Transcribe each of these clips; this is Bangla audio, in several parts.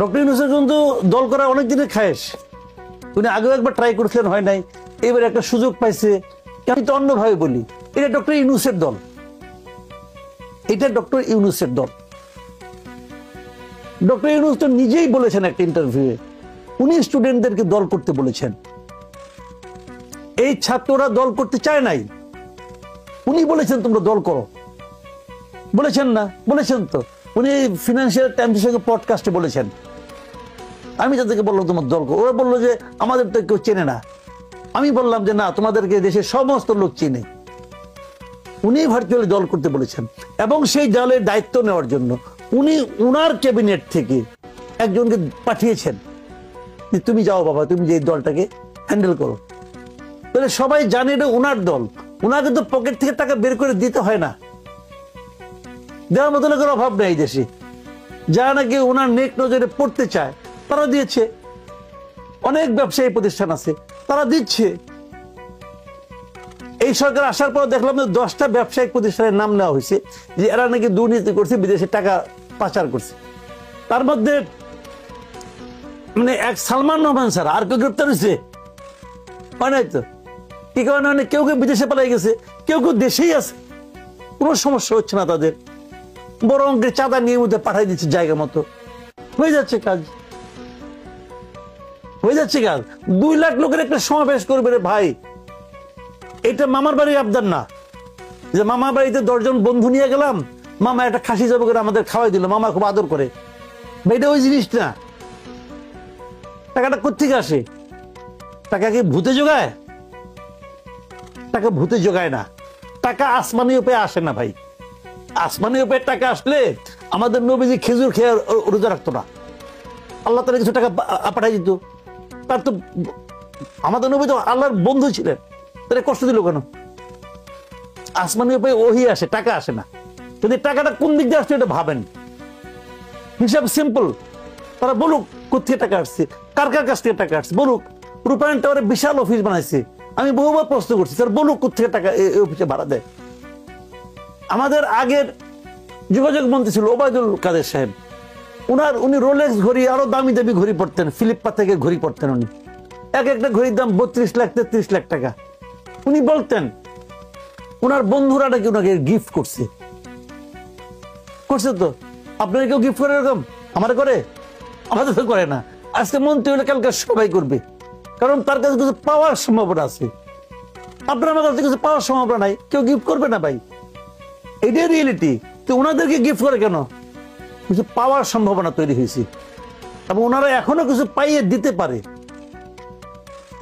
ডক্টর ইউনূসের কিন্তু দল করা অনেক দিনের খায়েশ। উনি আগেও একবার ট্রাই করেছিলেন, হয় নাই, এবার একটা সুযোগ পাইছে। আমি তো অন্যভাবে বলি, এটা ডক্টর ইউনূসের দল, এটা ডক্টর ইউনূসের দল। ডক্টর ইউনূস তো নিজেই বলেছেন একটা ইন্টারভিউয়ে, উনি স্টুডেন্টদেরকে দল করতে বলেছেন। এই ছাত্ররা দল করতে চায় নাই, উনি বলেছেন তোমরা দল করো। বলেছেন না? বলেছেন তো। উনি ফিনান্সিয়াল টাইমসের সঙ্গে পডকাস্টে বলেছেন। আমি তাদেরকে বললাম তোমার দল করো, ওরা বললো যে আমাদের তো কেউ চেনে না। আমি বললাম যে না, তোমাদেরকে দেশের সমস্ত লোক চিনে। উনি ভার্চুয়ালি দল করতে বলেছেন, এবং সেই দলের দায়িত্ব নেওয়ার জন্য উনি উনার ক্যাবিনেট থেকে একজনকে পাঠিয়েছেন যে তুমি যাও বাবা, তুমি যে দলটাকে হ্যান্ডেল করো। তাহলে সবাই জানে এটা উনার দল, উনাকে তো পকেট থেকে টাকা বের করে দিতে হয় না, দেওয়ার মতো লোকের অভাব নেই দেশে। যারা নাকি উনার নেক নজরে পড়তে চায় তারা দিয়েছে। অনেক ব্যবসায়ী প্রতিষ্ঠান আছে, তারা দিচ্ছে। এই সরকার আসার পর দেখলাম যে 10টা ব্যবসায়িক প্রতিষ্ঠানের নাম নেওয়া হয়েছে যে এরা নাকি দুর্নীতি করছে, বিদেশে টাকা পাচার করছে। তার মধ্যে মানে এক সালমান রহমান স্যার, আর কেউ গ্রেপ্তার হয়েছে হয় নাই তো? কি কারণে? মানে কেউ কেউ বিদেশে পালাই গেছে, কেউ কেউ দেশেই আছে, কোনো সমস্যা হচ্ছে না তাদের। বড় অঙ্কের চাঁদা নিয়ে মধ্যে পাঠাই দিচ্ছে জায়গা মতো, হয়ে যাচ্ছে কাজ, হয়ে যাচ্ছে কাজ। 2 লাখ লোকের একটা সমাবেশ করবে রে ভাই, এটা মামার বাড়ির আবদার না যে মামার বাড়িতে 10 জন বন্ধু নিয়ে গেলাম, মামা একটা খাসি জবাই করে আমাদের খাওয়াই দিল, মামা খুব আদর করে। এটা ওই জিনিস না। টাকাটা কোত্থেকে আসে? টাকা কি ভূতে জোগায়? টাকা ভূতে জোগায় না, টাকা আসমানি উপায়ে আসে না ভাই। আসমানি উপায়ে টাকা আসলে আমাদের নবীজি খেজুর খেয়ে রোজা রাখতো না, আল্লাহ তাআলা কিছু টাকা পাঠাই দিত। তার তো আমাদের নবী তো আল্লাহর বন্ধু ছিলেন, তারা কষ্ট দিল কেন? আসমানি উপায়ে ওহি আসে, টাকা আসে না। যদি টাকাটা কোন দিক দিয়ে আসছে এটা ভাবেন, হিসাব সিম্পল। তারা বলুক কোথেকে টাকা আসছে, কার কার কাছ থেকে টাকা আসছে বলুক। রূপায়ণ টাওয়ারে বিশাল অফিস বানাইছে, আমি বহুবার প্রশ্ন করছি, স্যার বলুক কোথেকে টাকা এই অফিসে ভাড়া দেয়। আমাদের আগের যোগাযোগ মন্ত্রী ছিল ওবায়দুল কাদের সাহেব, উনি রোলেক্স ঘড়ি, আরো দামি দামি ঘড়ি পড়তেন, ফিলিপ্পা থেকে ঘড়ি পড়তেন। উনি এক একটা ঘড়ির দাম 32 লাখ 33 লাখ টাকা। উনি বলতেন উনার বন্ধুরা নাকি উনাকে গিফট করছে। করছে তো, আপনারা কেউ গিফট করে এরকম? আমার করে? আমাদের তো করে না। আজকে মন্ত্রী হলে কালকে সবাই করবে, কারণ তার কাছে কিছু পাওয়ার সম্ভাবনা আছে। আপনার আমার কাছে কিছু পাওয়ার সম্ভাবনা নাই, কেউ গিফট করবে না ভাই, এটাই রিয়েলিটি। তো ওনাদেরকে গিফট করে কেন? কিছু পাওয়ার সম্ভাবনা তৈরি হয়েছে, এবং ওনারা এখনো কিছু পাইয়ে দিতে পারে।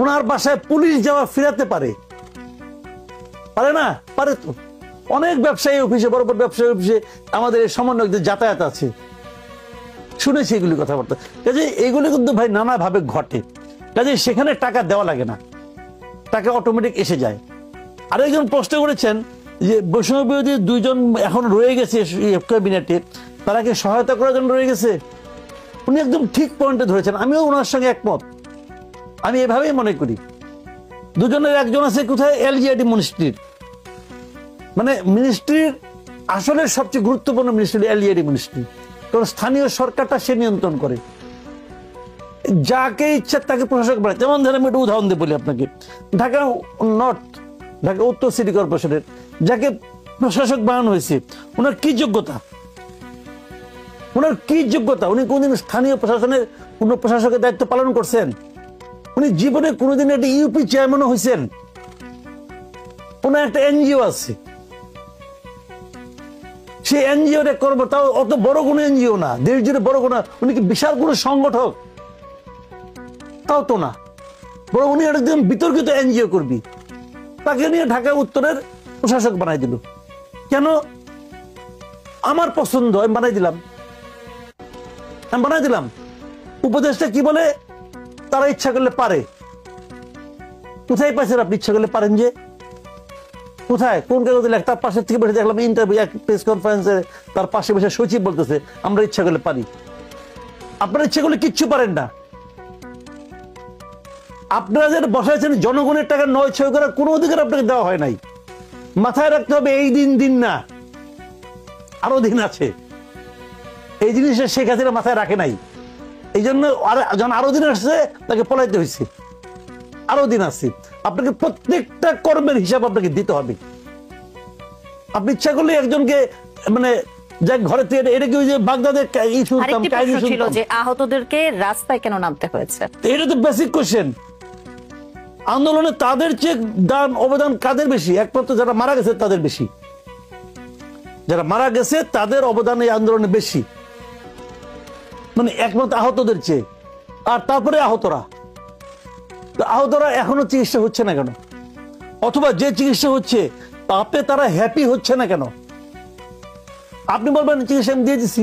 ওনার বাসায় পুলিশ যাওয়া ফিরাতে পারে, পারে না? পারে তো। অনেক ব্যবসায়ী অফিসে, বড় বড় ব্যবসায়ী অফিসে আমাদের এই সমন্বয়কদের যাতায়াত আছে, শুনেছি এগুলি কথাবার্তা। কাজে এগুলি কিন্তু ভাই নানাভাবে ঘটে। কাজে সেখানে টাকা দেওয়া লাগে না, টাকা অটোমেটিক এসে যায়। আরেকজন প্রশ্ন করেছেন যে বৈষম্য বিরোধী 2 জন এখন রয়ে গেছে ক্যাবিনেটে, তারা কি সহায়তা করার জন্য রয়ে গেছে? উনি একদম ঠিক পয়েন্টে ধরেছেন, আমিও ওনার সঙ্গে একমত। আমি এভাবেই মনে করি। 2 জনের একজন আছে কোথায়? এলজিআইডি মিনিস্ট্রির, মানে মিনিস্ট্রির আসলে সবচেয়ে গুরুত্বপূর্ণ মিনিস্ট্রি এলজিআইডি মিনিস্ট্রি, কারণ স্থানীয় সরকারটা সে নিয়ন্ত্রণ করে। যাকে ইচ্ছা তাকে প্রশাসক বানায়। যেমন ধরেন আমি একটা উদাহরণ দিয়ে বলি আপনাকে, ঢাকা নর্থ, ঢাকা উত্তর সিটি কর্পোরেশনের যাকে প্রশাসক বানানো হয়েছে, ওনার কি যোগ্যতা? ওনার কি যোগ্যতা? উনি কোনদিন স্থানীয় প্রশাসনের কোন প্রশাসকের দায়িত্ব পালন করছেন? উনি জীবনে কোনোদিন একটা ইউপি চেয়ারম্যানও হয়েছেন? ওনার একটা এনজিও আছে, সেই এনজিও করবো, তাও অত বড় কোনো এনজিও না, দেশ জুড়ে বড় কোনো, উনি কি বিশাল কোনো সংগঠক? তাও তো না। বড় উনি একদম বিতর্কিত এনজিও করবি, তাকে নিয়ে ঢাকা উত্তরের প্রশাসক বানাই দিল কেন? আমার পছন্দ, আমি বানাই দিলাম, আমি বানাই দিলাম। উপদেশটা কি বলে? তারা ইচ্ছা করলে পারে। কোথায় পাইছেন আপনি ইচ্ছা করলে পারেন? যে কোথায়, কোন কাগজে লেখা? তার পাশের থেকে বসে দেখলাম ইন্টারভিউ, এক প্রেস কনফারেন্সে তার পাশে বসে সচিব বলতেছে আমরা ইচ্ছা করলে পারি। আপনারা ইচ্ছা করলে কিচ্ছু পারেন না। আপনারা যেটা বসাইছেন জনগণের টাকা 9-6 করার কোনো অধিকার আপনাকে দেওয়া হয় নাই। মাথায় রাখতে হবে এই দিন না, আরো দিন আছে। এই জিনিসটা শেখ হাসিনা মাথায় রাখে নাই। এই জন্য যখন আরো দিন আসছে তাকে পলাইতে হয়েছে, আরো দিন আছে। আপনাকে প্রত্যেকটা কর্মের হিসাব আপনাকে দিতে হবে। আপনি ইচ্ছা করলে একজনকে মানে যাক ঘরে থেকে এটা কি ওই যে বাগদাদের ছিল যে আহতদেরকে রাস্তায় কেন নামতে হয়েছে, এটা তো বেসিক কোশ্চেন। আন্দোলনে তাদের চেয়ে দান অবদান কাদের বেশি? একমাত্র যারা মারা গেছে তাদের বেশি, যারা মারা গেছে তাদের অবদান এই আন্দোলনে বেশি, মানে একমাত্র আহতদের চেয়ে। আর তারপরে আহতরা এখনো চিকিৎসা হচ্ছে না কেন? অথবা যে চিকিৎসা হচ্ছে তাতে তারা হ্যাপি হচ্ছে না কেন? আপনি বলবেন চিকিৎসা আমি দিয়ে দিচ্ছি,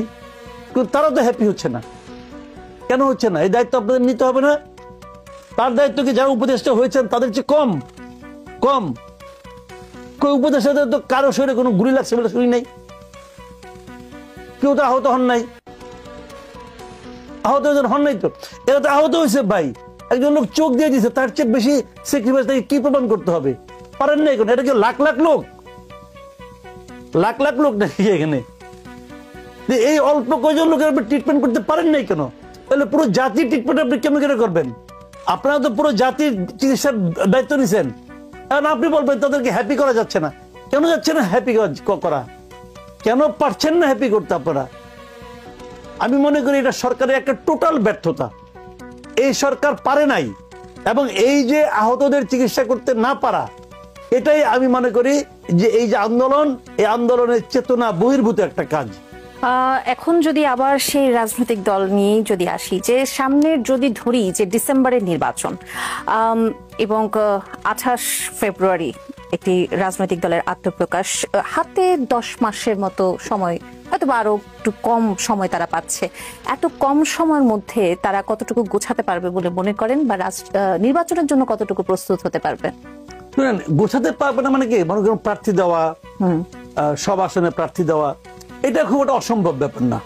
কিন্তু তারা তো হ্যাপি হচ্ছে না। কেন হচ্ছে না? এই দায়িত্ব আপনাদের নিতে হবে না? তার দায়িত্ব কি যারা উপদেষ্টা হয়েছেন তাদের চেয়ে কম? কম? কই উপদেষ্টাদের তো কারো শরীরে কোনো গুলি লাগছে বলে শুনি নাই, কেউ তো আহত হন নাই, আহত হন নাই তো। এরা তো আহত হয়েছে ভাই, একজন লোক চোখ দিয়ে দিয়েছে, তার চেয়ে বেশি স্যাক্রিফাইস তাকে কি প্রমাণ করতে হবে? পারেন নাই কেন? এটা কি লাখ লাখ লোক, লাখ লাখ লোক নাকি এখানে? এই অল্প কয়জন লোকের আপনি ট্রিটমেন্ট করতে পারেন নাই কেন? তাহলে পুরো জাতির ট্রিটমেন্ট আপনি কেমন করে করবেন? আপনারা তো পুরো জাতির চিকিৎসার দায়িত্ব নিছেন, কারণ আপনি বলবেন তাদেরকে হ্যাপি করা যাচ্ছে না। কেন যাচ্ছে না হ্যাপি করা? কেন পারছেন না হ্যাপি করতে আপনারা? আমি মনে করি এটা সরকারের একটা টোটাল ব্যর্থতা। এই সরকার পারে নাই, এবং এই যে আহতদের চিকিৎসা করতে না পারা, এটাই আমি মনে করি যে এই যে আন্দোলন, এই আন্দোলনের চেতনা বহির্ভূত একটা কাজ। এখন যদি আবার সেই রাজনৈতিক দল নিয়ে যদি আসি, যে সামনে যদি ধরি যে ডিসেম্বরের নির্বাচন এবং 28 ফেব্রুয়ারি একটি রাজনৈতিক দলের আত্মপ্রকাশ, হাতে 10 মাসের মতো সময়, হয়তো আরো একটু কম সময় তারা পাচ্ছে। এত কম সময়ের মধ্যে তারা কতটুকু গোছাতে পারবে বলে মনে করেন, বা নির্বাচনের জন্য কতটুকু প্রস্তুত হতে পারবে? শুনেন, গোছাতে পারবে না মানে কি? মনে করেন প্রার্থী দেওয়া, সব আসনে প্রার্থী দেওয়া, এটা খুব একটা অসম্ভব ব্যাপার না।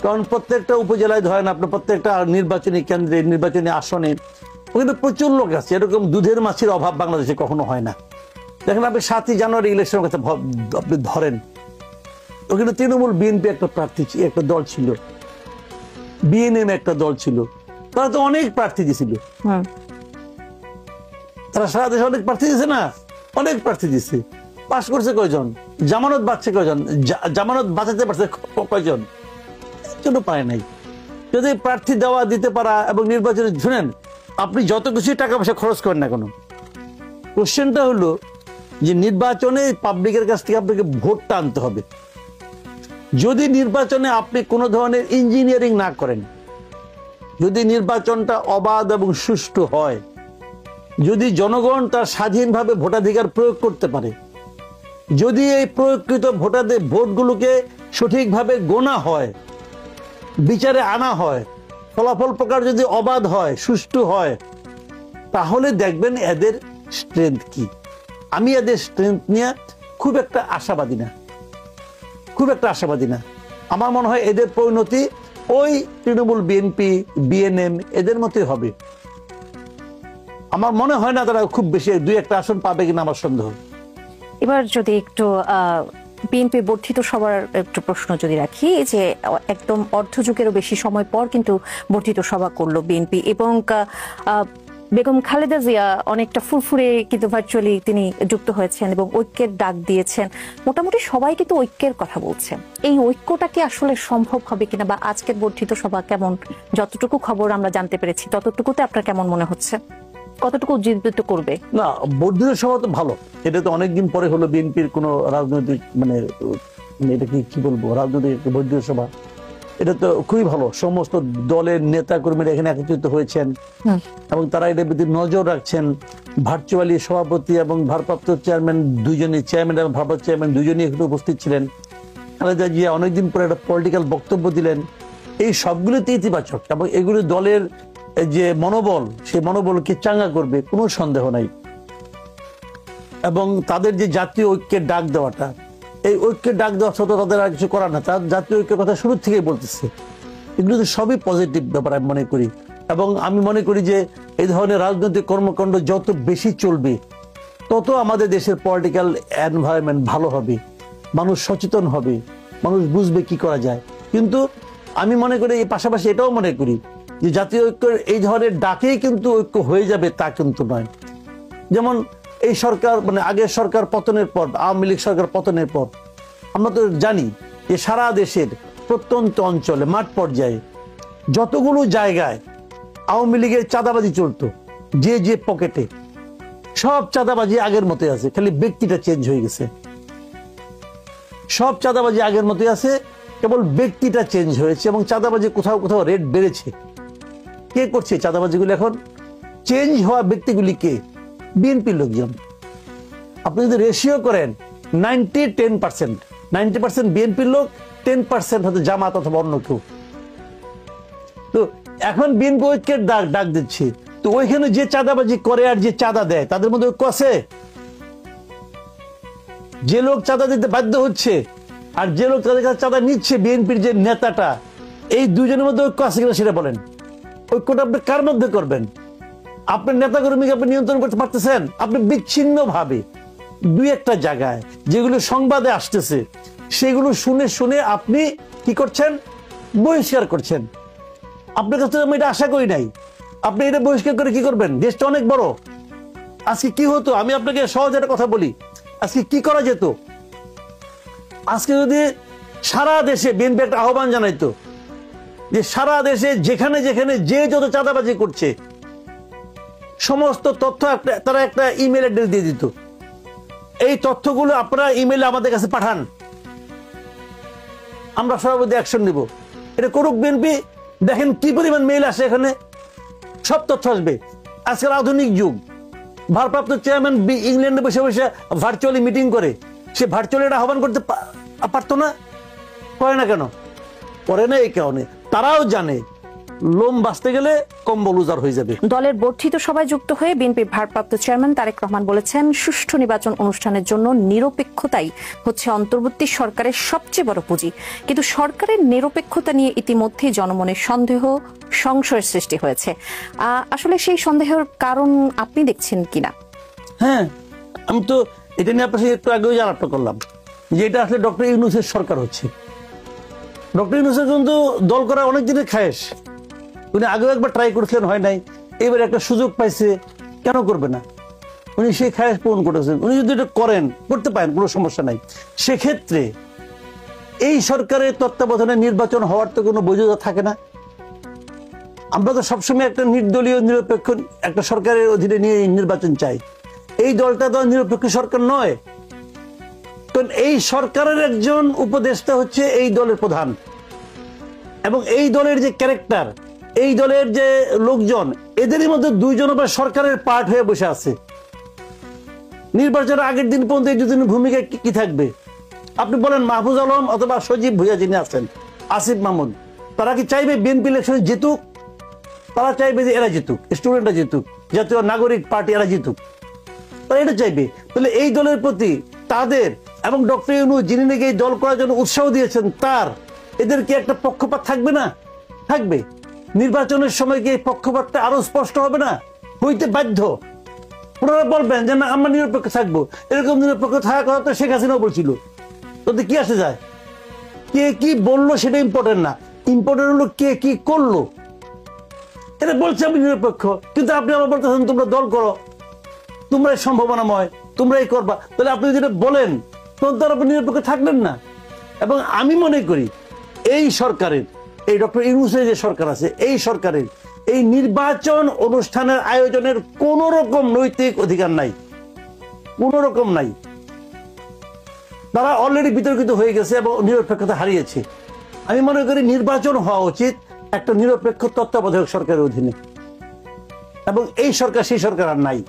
কারণ প্রত্যেকটা উপজেলায় ধরেন আপনার প্রত্যেকটা নির্বাচনী কেন্দ্রে, নির্বাচনী আসনে ওখানে প্রচুর লোক আছে। এরকম দুধের মাছের অভাব বাংলাদেশে কখনো হয় না। দেখেন আপনি 7ই জানুয়ারি ইলেকশনের কথা আপনি ধরেন, ওখানে তৃণমূল বিএনপি একটা প্রার্থী, একটা দল ছিল, বিএনএম একটা দল ছিল, তারা তো অনেক প্রার্থী দিয়েছিল। তারা সারা দেশে অনেক প্রার্থী দিয়েছে না? অনেক প্রার্থী দিচ্ছে। পাশ করছে কয়জন? জামানত বাঁচছে কয়জন? জামানত বাঁচাতে পারছে কয়জন? একজনও পায় নাই। যদি প্রার্থী দেওয়া দিতে পারা এবং নির্বাচনে, শুনেন আপনি যত কিছু টাকা পয়সা খরচ করেন না কেন, কোশ্চেনটা হলো যে নির্বাচনে পাবলিকের কাছ থেকে আপনাকে ভোটটা আনতে হবে। যদি নির্বাচনে আপনি কোনো ধরনের ইঞ্জিনিয়ারিং না করেন, যদি নির্বাচনটা অবাধ এবং সুষ্ঠু হয়, যদি জনগণ তার স্বাধীনভাবে ভোটাধিকার প্রয়োগ করতে পারে, যদি এই প্রয়োগকৃত ভোটগুলোকে সঠিকভাবে গোনা হয়, বিচারে আনা হয়, ফলাফল প্রকার যদি অবাধ হয়, সুষ্ঠু হয়, তাহলে দেখবেন এদের স্ট্রেংথ কি। আমি এদের স্ট্রেংথ নিয়ে খুব একটা আশাবাদী না, খুব একটা আশাবাদী না। আমার মনে হয় এদের পরিণতি ওই তৃণমূল বিএনপি, বিএনএম এদের মতোই হবে। আমার মনে হয় না তারা খুব বেশি 2-1টা আসন পাবে কিনা, আমার সন্দেহ। এবার যদি একটু বিএনপি বর্ধিত সভার একটু প্রশ্ন যদি রাখি, যে একদম অর্ধযুগেরও বেশি সময় পর কিন্তু বর্ধিত সভা করলো বিএনপি, এবং বেগম খালেদা জিয়া অনেকটা ফুরফুরে কিন্তু ভার্চুয়ালি তিনি যুক্ত হয়েছেন এবং ঐক্যের ডাক দিয়েছেন। মোটামুটি সবাই কিন্তু ঐক্যের কথা বলছে। এই ঐক্যটা কি আসলে সম্ভব হবে কিনা, বা আজকের বর্ধিত সভা কেমন, যতটুকু খবর আমরা জানতে পেরেছি ততটুকুতে আপনার কেমন মনে হচ্ছে, কতটুকু উজ্জীবিত করবে? না, বর্ধিত সভা তো ভালো। এটা তো অনেকদিন পরে হলো বিএনপির কোন রাজনৈতিক মানে এটা কি বলবো, রাজনৈতিক বর্ধিত সভা। এটা তো খুবই ভালো। সমস্ত দলের নেতা কর্মীরা এখানে একত্রিত হয়েছেন এবং তারা এটার প্রতি নজর রাখছেন। ভার্চুয়ালি সভাপতি এবং ভারপ্রাপ্ত চেয়ারম্যান দুইজনই, চেয়ারম্যান এবং ভারপ্রাপ্ত চেয়ারম্যান দুইজনই এখানে উপস্থিত ছিলেন। খালেদা জিয়া অনেকদিন পরে একটা পলিটিক্যাল বক্তব্য দিলেন। এই সবগুলোতে ইতিবাচক, এবং এগুলি দলের যে মনোবল, সেই মনোবলকে চাঙ্গা করবে, কোনো সন্দেহ নাই। এবং তাদের যে জাতীয় ঐক্যের ডাক দেওয়াটা, এই ঐক্যের ডাক দেওয়া সত্ত্বেও তাদের আর কিছু করার না, তার জাতীয় ঐক্যের কথা শুরু থেকেই বলতেছে। এগুলো তো সবই পজিটিভ ব্যাপার আমি মনে করি। এবং আমি মনে করি যে এই ধরনের রাজনৈতিক কর্মকাণ্ড যত বেশি চলবে, তত আমাদের দেশের পলিটিক্যাল এনভায়রনমেন্ট ভালো হবে, মানুষ সচেতন হবে, মানুষ বুঝবে কি করা যায়। কিন্তু আমি মনে করি এই পাশাপাশি এটাও মনে করি যে জাতীয় ঐক্য এই ধরনের ডাকেই কিন্তু ঐক্য হয়ে যাবে তা কিন্তু নয়। যেমন এই সরকার মানে আগের সরকার পতনের পর, আওয়ামী লীগ সরকার পতনের পর আমরা তো জানি যে সারা দেশের প্রত্যন্ত অঞ্চলে মাঠ পর্যায়ে যতগুলো জায়গায় আওয়ামী লীগের চাঁদাবাজি চলতো, যে যে পকেটে, সব চাঁদাবাজি আগের মতোই আছে, খালি ব্যক্তিটা চেঞ্জ হয়ে গেছে। সব চাঁদাবাজি আগের মতোই আছে, কেবল ব্যক্তিটা চেঞ্জ হয়েছে এবং চাঁদাবাজি কোথাও কোথাও রেট বেড়েছে। কে করছে চাঁদাবাজিগুলো এখন? চেঞ্জ হওয়া ব্যক্তিগুলি কে? বিএনপির লোকজন। আপনি যদি রেশিও করেন 90% বিএনপির লোক, 10% হয়তো জামাত অথবা অন্য কেউ। তো এখন বিএনপি ঐক্যের ডাক দিচ্ছে, তো ওইখানে যে চাঁদাবাজি করে আর যে চাঁদা দেয় তাদের মধ্যে ঐক্য আছে? যে লোক চাঁদা দিতে বাধ্য হচ্ছে আর যে লোক তাদের কাছে চাঁদা নিচ্ছে, বিএনপির যে নেতাটা, এই দুজনের মধ্যে ঐক্য আছে কিনা সেটা বলেন। ঐক্যটা আপনি কার মধ্যে করবেন? আপনার নেতা কর্মীকে আপনি নিয়ন্ত্রণ করতে পারতেছেন? আপনি বিচ্ছিন্ন ভাবে দুই একটা জায়গায় যেগুলো সংবাদে আসতেছে সেগুলো শুনে শুনে আপনি কি করছেন? বহিষ্কার করছেন। আপনার কাছে আমি এটা আশা করি নাই। আপনি এটা বহিষ্কার করে কি করবেন? দেশটা অনেক বড়। আজকে কি হতো, আমি আপনাকে সহজ একটা কথা বলি, আজকে কি করা যেত? আজকে যদি সারা দেশে বিএনপি একটা আহ্বান জানাইতো যে সারা দেশে যেখানে যেখানে যে যত চাঁদাবাজি করছে সমস্ত তথ্য তারা একটা ইমেল অ্যাড্রেস দিয়ে দিত, এই তথ্যগুলো আপনারা ইমেলে আমাদের কাছে পাঠান, আমরা সর্বদা অ্যাকশন নিব। এটা করুক বিএনপি। দেখেন কি পরিমাণ মেইল আসে, এখানে সব তথ্য আসবে। আজকের আধুনিক যুগ, ভারপ্রাপ্ত চেয়ারম্যান ইংল্যান্ডে বসে বসে ভার্চুয়ালি মিটিং করে, সে ভার্চুয়ালি এটা আহ্বান করতে পারতো না? করে না কেন? করে না এই কারণে তারাও জানে লোম বাঁচতে গেলে কম্বল উজাড় হয়ে যাবে। দলের বর্ধিত সভায় যুক্ত হয়ে বিএনপির ভারপ্রাপ্ত চেয়ারম্যান তারেক রহমান বলেছেন, সুষ্ঠু নির্বাচন অনুষ্ঠানের জন্য নিরপেক্ষতাই হচ্ছে অন্তর্বর্তী সরকারের সবচেয়ে বড় পুঁজি। কিন্তু সরকারের নিরপেক্ষতা নিয়ে ইতিমধ্যেই জনমনের সন্দেহ, সংশয়ের সৃষ্টি হয়েছে। আসলে সেই সন্দেহের কারণ আপনি দেখছেন কিনা? হ্যাঁ, আমি তো এটা নিয়ে আপনার সাথে একটু আগেও আলাপটা করলাম যে এটা আসলে ডক্টর ইউনূসের সরকার হচ্ছে। ডক্টর ইউনূসের কিন্তু দল করা অনেক দিনের খায়েশ, উনি আগেও একবার ট্রাই করেছিলেন, হয় নাই, এবার একটা সুযোগ পাইছে, কেন করবে না? উনি সেই খায়েশ পূরণ করেছেন। উনি যদি এটা করেন, করতে পারেন, কোনো সমস্যা নাই। সেক্ষেত্রে এই সরকারের তত্ত্বাবধানে নির্বাচন হওয়ার তো কোনো বৈধতা থাকে না। আমরা তো সবসময় একটা নির্দলীয় নিরপেক্ষ একটা সরকারের অধীনে নিয়ে নির্বাচন চাই। এই দলটা তো নিরপেক্ষ সরকার নয়, কারণ এই সরকারের একজন উপদেষ্টা হচ্ছে এই দলের প্রধান, এবং এই দলের যে ক্যারেক্টার, এই দলের যে লোকজন, এদেরই মধ্যে দুইজন আবার সরকারের পার্ট হয়ে বসে আছে। নির্বাচনের আগের দিন পর্যন্ত এই দুজনের ভূমিকা কি থাকবে? আপনি বলেন মাহফুজ আলম অথবা সজীব ভুইয়া যিনি আছেন, আসিফ মাহমুদ, তারা কি চাইবে বিএনপি ইলেকশনে জিতুক? তারা চাইবে যে এরা জিতুক, স্টুডেন্টরা জিতুক, জাতীয় নাগরিক পার্টি এরা জিতুক, তারা এটা চাইবে। তাহলে এই দলের প্রতি তাদের এবং ডক্টর ইউনূস যিনি নাকি এই দল করার জন্য উৎসাহ দিয়েছেন, তার এদের কি একটা পক্ষপাত থাকবে না? থাকবে। নির্বাচনের সময় কি এই পক্ষপাতটা আরো স্পষ্ট হবে না? হইতে বাধ্য। ওনারা বলবেন যে না, আমরা নিরপেক্ষ থাকবো। এরকম নিরপেক্ষ থাকার কথা তো শেখ হাসিনাও বলছিল। তোদের কি আসে যায়? কে কি বললো সেটা ইম্পর্টেন্ট না, ইম্পর্টেন্ট হলো কে কি করলো। এটা বলছে আমি নিরপেক্ষ, কিন্তু আপনি আবার বলতেছেন তোমরা দল করো, তোমরাই সম্ভাবনাময়, তোমরাই করবা। তাহলে আপনি যেটা বলেন তখন তো আপনি নিরপেক্ষ থাকবেন না। এবং আমি মনে করি এই সরকারের, এই ডক্টর ইউনূসের যে সরকার আছে, এই সরকারের এই নির্বাচন অনুষ্ঠানের আয়োজনের কোন রকম নৈতিক অধিকার নাই, কোন রকম নাই। তারা অলরেডি বিতর্কিত হয়ে গেছে এবং নিরপেক্ষতা হারিয়েছে। আমি মনে করি নির্বাচন হওয়া উচিত একটা নিরপেক্ষ তত্ত্বাবধায়ক সরকারের অধীনে, এবং এই সরকার সেই সরকার আর নাই।